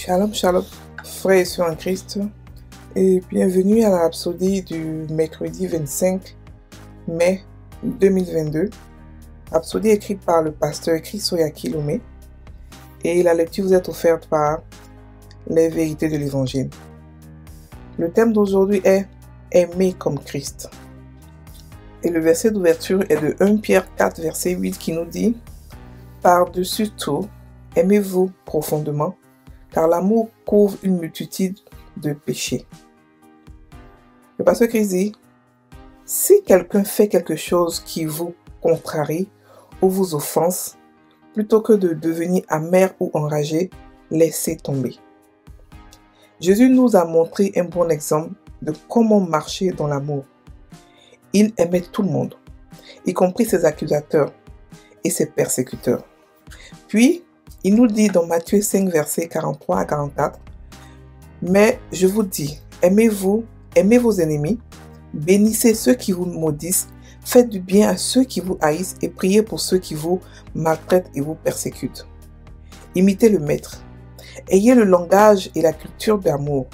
Shalom, shalom, frères et sœurs en Christ, et bienvenue à la rhapsodie du mercredi 25 mai 2022. Rhapsodie écrite par le pasteur Chrysoya Kilomé, et la lecture vous est offerte par les vérités de l'Évangile. Le thème d'aujourd'hui est « Aimer comme Christ ». Et le verset d'ouverture est de 1 Pierre 4, verset 8 qui nous dit « Par-dessus tout, aimez-vous profondément, car l'amour couvre une multitude de péchés. » Le pasteur Christ dit « Si quelqu'un fait quelque chose qui vous contrarie ou vous offense, plutôt que de devenir amer ou enragé, laissez tomber. » Jésus nous a montré un bon exemple de comment marcher dans l'amour. Il aimait tout le monde, y compris ses accusateurs et ses persécuteurs. Puis, il nous dit dans Matthieu 5, versets 43 à 44, « Mais je vous dis, aimez vos ennemis, bénissez ceux qui vous maudissent, faites du bien à ceux qui vous haïssent et priez pour ceux qui vous maltraitent et vous persécutent. Imitez le Maître. Ayez le langage et la culture d'amour.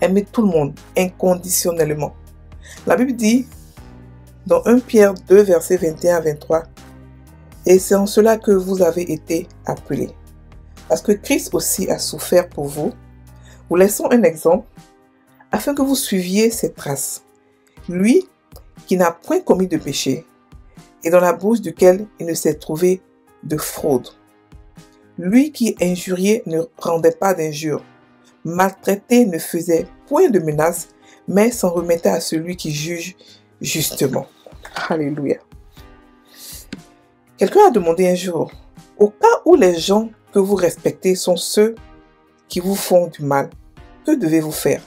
Aimez tout le monde inconditionnellement. » La Bible dit, dans 1 Pierre 2, versets 21 à 23, « Et c'est en cela que vous avez été appelés. Parce que Christ aussi a souffert pour vous. Vous laissons un exemple, afin que vous suiviez ses traces. Lui qui n'a point commis de péché, et dans la bouche duquel il ne s'est trouvé de fraude. Lui qui injuriait ne rendait pas d'injure, maltraité ne faisait point de menaces, mais s'en remettait à celui qui juge justement. » Alléluia. Quelqu'un a demandé un jour, « Au cas où les gens que vous respectez sont ceux qui vous font du mal, que devez-vous faire? »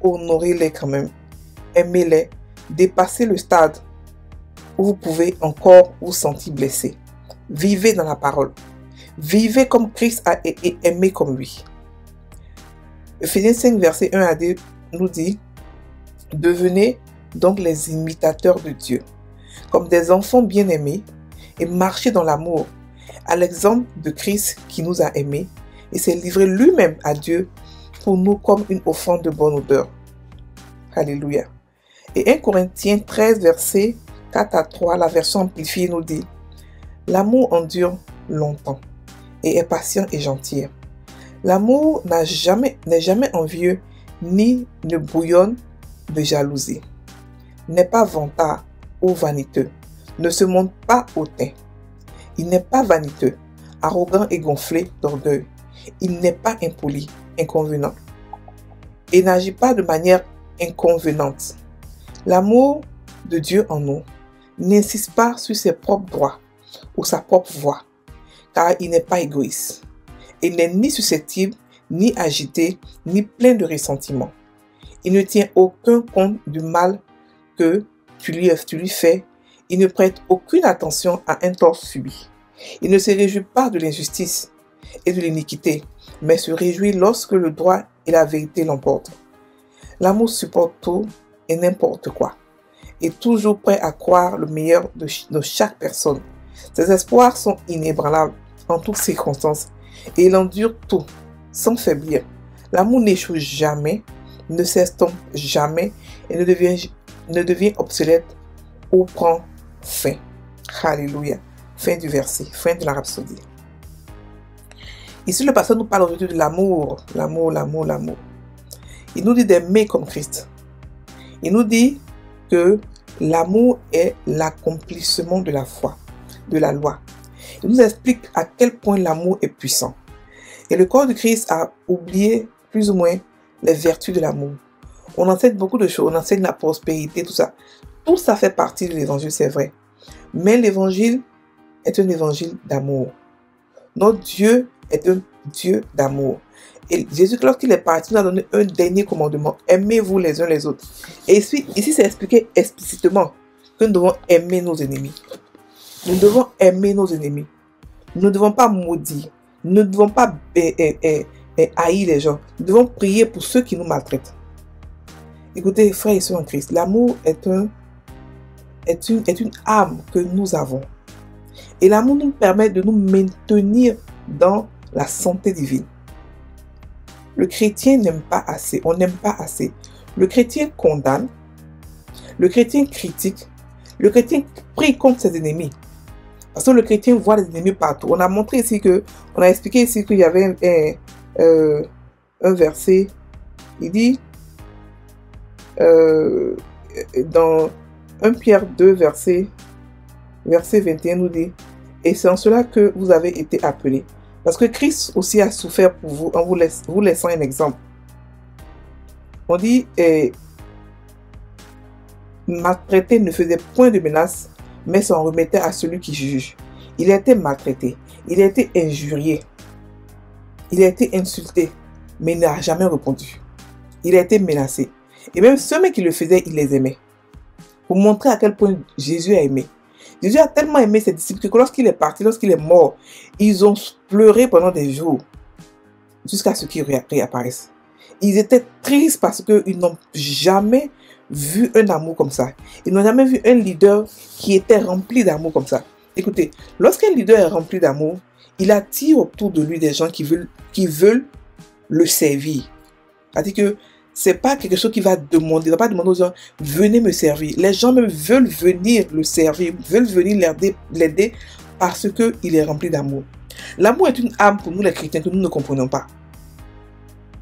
Honorez-les quand même, aimez-les, dépassez le stade où vous pouvez encore vous sentir blessé. Vivez dans la parole. Vivez comme Christ a aimé comme lui. Ephésiens 5, verset 1 à 2 nous dit « Devenez donc les imitateurs de Dieu, comme des enfants bien-aimés, et marchez dans l'amour, à l'exemple de Christ qui nous a aimés, et s'est livré lui-même à Dieu pour nous comme une offrande de bonne odeur. » Alléluia. Et 1 Corinthiens 13, verset 4 à 3, la version amplifiée nous dit « L'amour endure longtemps, et est patient et gentil. L'amour n'est jamais envieux, ni ne bouillonne de jalousie, n'est pas vantard ou vaniteux, ne se montre pas hautain. Il n'est pas vaniteux, arrogant et gonflé d'orgueil. Il n'est pas impoli, inconvenant, et n'agit pas de manière inconvenante. L'amour de Dieu en nous n'insiste pas sur ses propres droits ou sa propre voix, car il n'est pas égoïste. Il n'est ni susceptible, ni agité, ni plein de ressentiment. Il ne tient aucun compte du mal que tu lui fais. Il ne prête aucune attention à un tort subi. Il ne se réjouit pas de l'injustice et de l'iniquité, mais se réjouit lorsque le droit et la vérité l'emportent. L'amour supporte tout et n'importe quoi, est toujours prêt à croire le meilleur de chaque personne. Ses espoirs sont inébranlables en toutes circonstances et il endure tout sans faiblir. L'amour n'échoue jamais, ne s'estompe jamais et ne devient obsolète ou prend fin. Alléluia. Fin du verset, fin de la rhapsodie. Ici, le pasteur nous parle aujourd'hui de l'amour. L'amour, l'amour, l'amour. Il nous dit d'aimer comme Christ. Il nous dit que l'amour est l'accomplissement de la foi, de la loi. Il nous explique à quel point l'amour est puissant. Et le corps de Christ a oublié plus ou moins les vertus de l'amour. On enseigne beaucoup de choses, on enseigne la prospérité, tout ça. Tout ça fait partie de l'évangile, c'est vrai. Mais l'évangile est un évangile d'amour. Notre Dieu est un Dieu d'amour. Et Jésus, lorsqu'il est parti, nous a donné un dernier commandement. Aimez-vous les uns les autres. Et ici c'est expliqué explicitement que nous devons aimer nos ennemis. Nous devons aimer nos ennemis. Nous ne devons pas maudire. Nous ne devons pas haïr les gens. Nous devons prier pour ceux qui nous maltraitent. Écoutez, frères et sœurs en Christ, l'amour est une âme que nous avons. Et l'amour nous permet de nous maintenir dans la santé divine. Le chrétien n'aime pas assez, on n'aime pas assez. Le chrétien condamne, le chrétien critique, le chrétien prie contre ses ennemis. Parce que le chrétien voit les ennemis partout. On a montré ici on a expliqué ici qu'il y avait un verset, il dit, dans 1 Pierre 2, verset 21 nous dit, et c'est en cela que vous avez été appelés. Parce que Christ aussi a souffert pour vous en vous laissant un exemple. On dit, maltraité ne faisait point de menace, mais s'en remettait à celui qui juge. Il a été maltraité, il a été injurié, il a été insulté, mais il n'a jamais répondu. Il a été menacé. Et même ceux qui le faisaient, il les aimait. Pour montrer à quel point Jésus a aimé. Jésus a tellement aimé ses disciples que lorsqu'il est parti, lorsqu'il est mort, ils ont pleuré pendant des jours jusqu'à ce qu'il réapparaisse. Ils étaient tristes parce qu'ils n'ont jamais vu un amour comme ça. Ils n'ont jamais vu un leader qui était rempli d'amour comme ça. Écoutez, lorsqu'un leader est rempli d'amour, il attire autour de lui des gens qui veulent le servir. C'est-à-dire que c'est pas quelque chose qu'il va demander. Il ne va pas demander aux gens, venez me servir. Les gens même veulent venir le servir, veulent venir l'aider parce qu'il est rempli d'amour. L'amour est une âme pour nous les chrétiens que nous ne comprenons pas.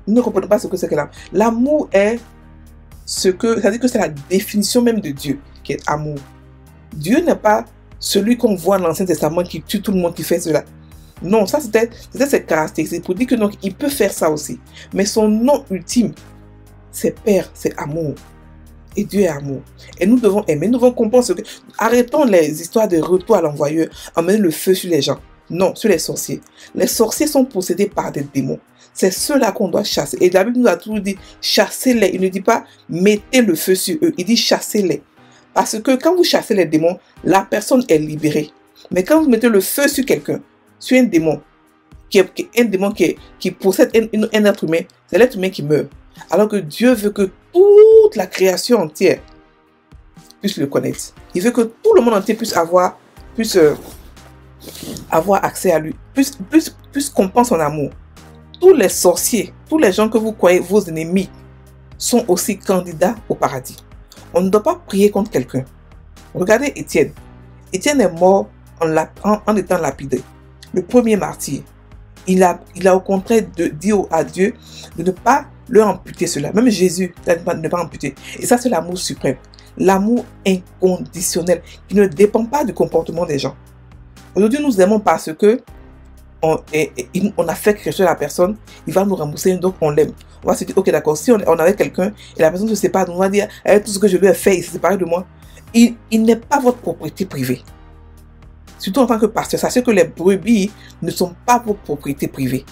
Nous ne comprenons pas ce que c'est que l'amour. L'amour est c'est-à-dire que c'est la définition même de Dieu qui est amour. Dieu n'est pas celui qu'on voit dans l'Ancien Testament qui tue tout le monde qui fait cela. Non, ça c'était ses caractéristiques pour dire que donc il peut faire ça aussi. Mais son nom ultime, c'est Père, c'est amour. Et Dieu est amour. Et nous devons aimer, nous devons comprendre ce que... Arrêtons les histoires de retour à l'envoyeur, emmener le feu sur les gens. Non, sur les sorciers. Les sorciers sont possédés par des démons. C'est ceux-là qu'on doit chasser. Et la Bible nous a toujours dit, chassez-les. Il ne dit pas, mettez le feu sur eux. Il dit, chassez-les. Parce que quand vous chassez les démons, la personne est libérée. Mais quand vous mettez le feu sur quelqu'un, sur un démon, qui possède un être humain, c'est l'être humain qui meurt. Alors que Dieu veut que toute la création entière puisse le connaître. Il veut que tout le monde entier puisse avoir accès à lui, puisse comprendre son amour. Tous les sorciers, tous les gens que vous croyez vos ennemis sont aussi candidats au paradis. On ne doit pas prier contre quelqu'un. Regardez Étienne. Étienne est mort en étant lapidé. Le premier martyr. Il a au contraire dit à Dieu de ne pas leur amputer cela. Même Jésus ne pas amputer. Et ça, c'est l'amour suprême. L'amour inconditionnel qui ne dépend pas du comportement des gens. Aujourd'hui, nous aimons parce que on a fait quelque chose à la personne, il va nous rembourser, donc on l'aime. On va se dire, ok, d'accord, si on avait quelqu'un et la personne ne se sépare, on va dire, tout ce que je lui ai fait, il s'est séparé de moi. Il n'est pas votre propriété privée. Surtout en tant que pasteur, sachez que les brebis ne sont pas vos propriétés privées.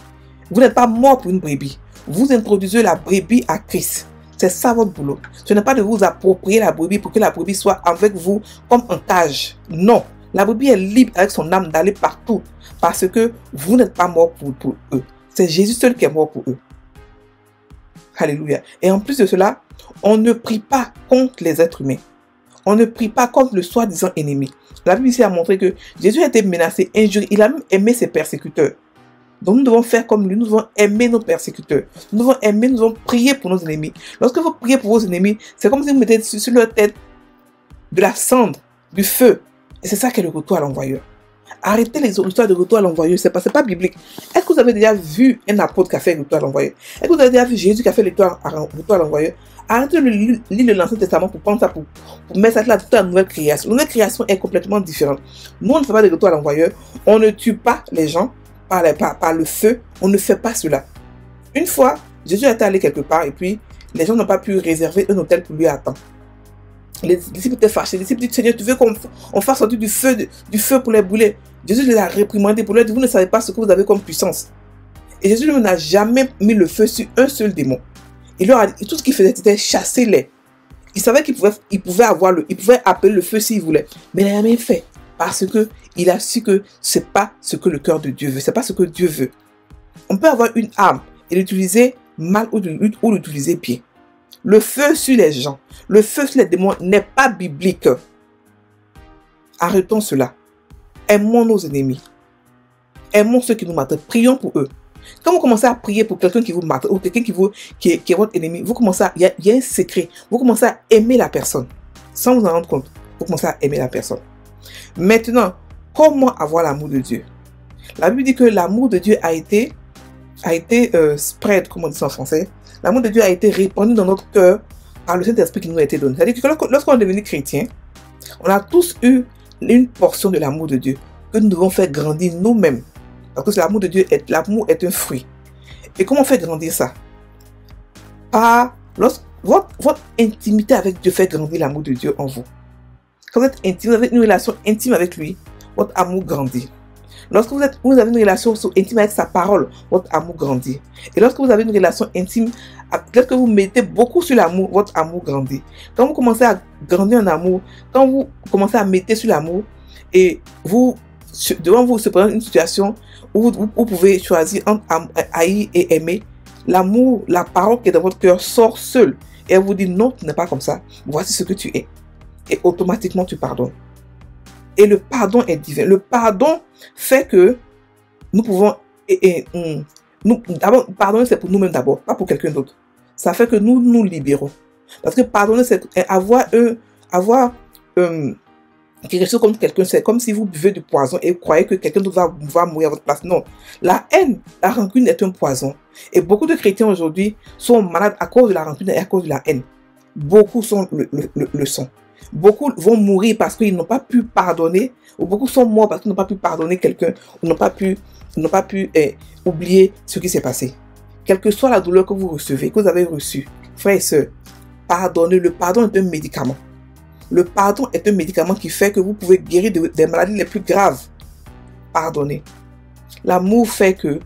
Vous n'êtes pas mort pour une brebis. Vous introduisez la brebis à Christ. C'est ça votre boulot. Ce n'est pas de vous approprier la brebis pour que la brebis soit avec vous comme un cage. Non. La brebis est libre avec son âme d'aller partout parce que vous n'êtes pas mort pour eux. C'est Jésus seul qui est mort pour eux. Alléluia. Et en plus de cela, on ne prie pas contre les êtres humains. On ne prie pas contre le soi-disant ennemi. La Bible ici a montré que Jésus a été menacé, injurié. Il a même aimé ses persécuteurs. Donc nous devons faire comme lui. Nous devons aimer nos persécuteurs. Nous devons aimer, nous devons prier pour nos ennemis. Lorsque vous priez pour vos ennemis, c'est comme si vous mettez sur leur tête de la cendre, du feu. Et c'est ça qui est le retour à l'envoyeur. Arrêtez les histoires de retour à l'envoyeur. C'est pas biblique. Est-ce que vous avez déjà vu un apôtre qui a fait le retour à l'envoyeur? Est-ce que vous avez déjà vu Jésus qui a fait le retour à l'envoyeur? Arrêtez de lire l'Ancien Testament pour prendre ça, pour mettre ça là, toute la nouvelle création. La nouvelle création est complètement différente. Nous, on ne fait pas de retour à l'envoyeur. On ne tue pas les gens par le feu. On ne fait pas cela. Une fois, Jésus était allé quelque part et puis les gens n'ont pas pu réserver un hôtel pour lui attendre. Les disciples étaient fâchés. Les disciples disent, Seigneur, tu veux qu'on fasse sortir du feu pour les brûler? Jésus les a réprimandés pour leur dire, vous ne savez pas ce que vous avez comme puissance. Et Jésus n'a jamais mis le feu sur un seul démon. Il leur a dit, tout ce qu'il faisait, c'était chasser-les. Il savait qu'il pouvait appeler le feu s'il voulait. Mais il n'a jamais fait. Parce qu'il a su que ce n'est pas ce que le cœur de Dieu veut. Ce n'est pas ce que Dieu veut. On peut avoir une arme et l'utiliser mal ou l'utiliser bien. Le feu sur les gens, le feu sur les démons n'est pas biblique. Arrêtons cela. Aimons nos ennemis. Aimons ceux qui nous maltraitent. Prions pour eux. Quand vous commencez à prier pour quelqu'un qui vous maltraite ou quelqu'un qui est votre ennemi, vous commencez il y a un secret. Vous commencez à aimer la personne sans vous en rendre compte. Vous commencez à aimer la personne. Maintenant, comment avoir l'amour de Dieu? La Bible dit que l'amour de Dieu a été spread, comme on dit ça en français. L'amour de Dieu a été répandu dans notre cœur par le Saint-Esprit qui nous a été donné. C'est-à-dire que lorsqu'on est devenu chrétien, on a tous eu une portion de l'amour de Dieu que nous devons faire grandir nous-mêmes. Parce que l'amour de Dieu, l'amour est un fruit. Et comment on fait grandir ça? Votre intimité avec Dieu fait grandir l'amour de Dieu en vous. Quand vous êtes intime, vous avez une relation intime avec lui, votre amour grandit. Lorsque vous avez une relation intime avec sa parole, votre amour grandit. Et lorsque vous avez une relation intime, lorsque vous mettez beaucoup sur l'amour, votre amour grandit. Quand vous commencez à grandir en amour, quand vous commencez à mettre sur l'amour, et devant vous se présente une situation où vous pouvez choisir entre haïr et aimer, l'amour, la parole qui est dans votre cœur sort seule. Et elle vous dit non, tu n'es pas comme ça. Voici ce que tu es. Et automatiquement, tu pardonnes. Et le pardon est divin. Le pardon fait que nous pouvons... D'abord, pardonner, c'est pour nous-mêmes d'abord, pas pour quelqu'un d'autre. Ça fait que nous nous libérons. Parce que pardonner, c'est avoir quelque chose comme quelqu'un. C'est comme si vous buvez du poison et vous croyez que quelqu'un d'autre va mourir à votre place. Non. La haine, la rancune est un poison. Et beaucoup de chrétiens aujourd'hui sont malades à cause de la rancune et à cause de la haine. Beaucoup le sont. Beaucoup vont mourir parce qu'ils n'ont pas pu pardonner, ou beaucoup sont morts parce qu'ils n'ont pas pu pardonner quelqu'un, ou n'ont pas pu oublier ce qui s'est passé. Quelle que soit la douleur que vous recevez, que vous avez reçue, frères et sœurs, pardonnez. Le pardon est un médicament. Le pardon est un médicament qui fait que vous pouvez guérir des maladies les plus graves. Pardonnez. L'amour fait que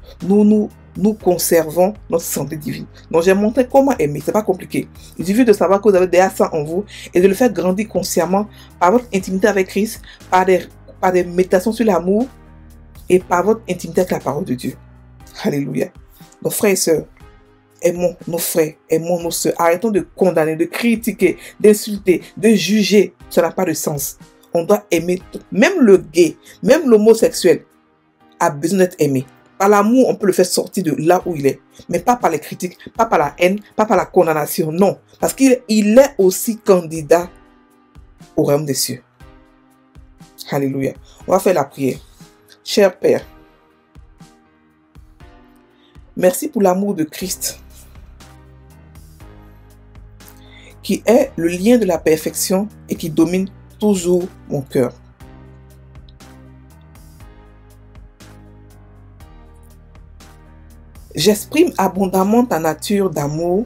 nous conservons notre santé divine. Donc j'ai montré comment aimer, c'est pas compliqué. Il suffit de savoir que vous avez déjà ça en vous et de le faire grandir consciemment par votre intimité avec Christ, par des méditations sur l'amour et par votre intimité avec la parole de Dieu. Alléluia. Nos frères et sœurs, aimons nos frères, aimons nos sœurs. Arrêtons de condamner, de critiquer, d'insulter, de juger. Ça n'a pas de sens. On doit aimer tout. Même le gay, même l'homosexuel a besoin d'être aimé. Par l'amour, on peut le faire sortir de là où il est. Mais pas par les critiques, pas par la haine, pas par la condamnation. Non. Parce qu'il est aussi candidat au royaume des cieux. Alléluia. On va faire la prière. Cher Père, merci pour l'amour de Christ, qui est le lien de la perfection et qui domine toujours mon cœur. J'exprime abondamment ta nature d'amour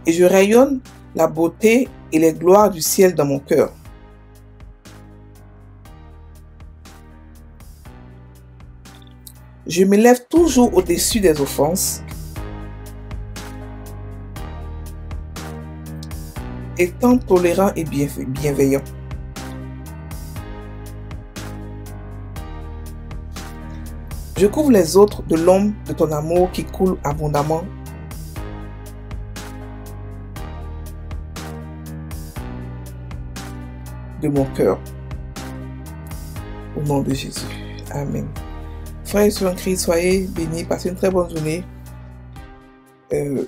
et je rayonne la beauté et les gloires du ciel dans mon cœur. Je m'élève toujours au-dessus des offenses, étant tolérant et bienveillant. Je couvre les autres de l'ombre de ton amour qui coule abondamment. De mon cœur. Au nom de Jésus. Amen. Frères et sœurs en Christ, soyez bénis. Passez une très bonne journée. Bye.